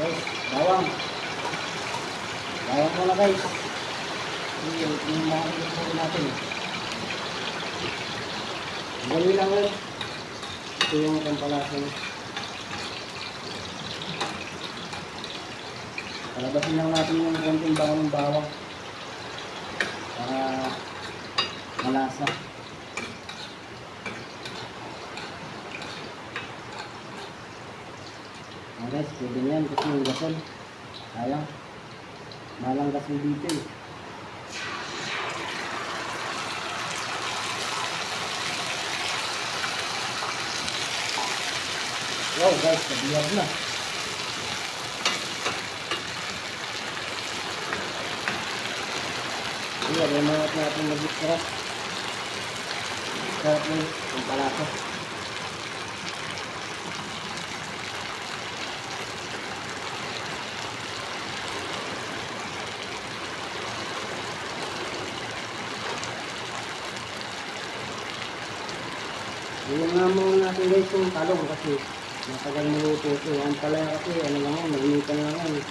Guys, bawang. Bawang muna guys. Yung mga ito natin. Ganyan lang guys. Ito yung pampalasa niya. Palabasin lang natin yung konting bango ng bawang. Para malasa. Guys, pwede na yan kasi yung gasol. Sayang. Malang gasol dito eh. Wow guys, nabiyag na. Iya, remote natin mag-extract. Extract mo yung palasa. Iwan nga muna natin guys yung talong kasi matagal maluto ito. Ang palaya kasi ano lang yan, naginitan lang yan.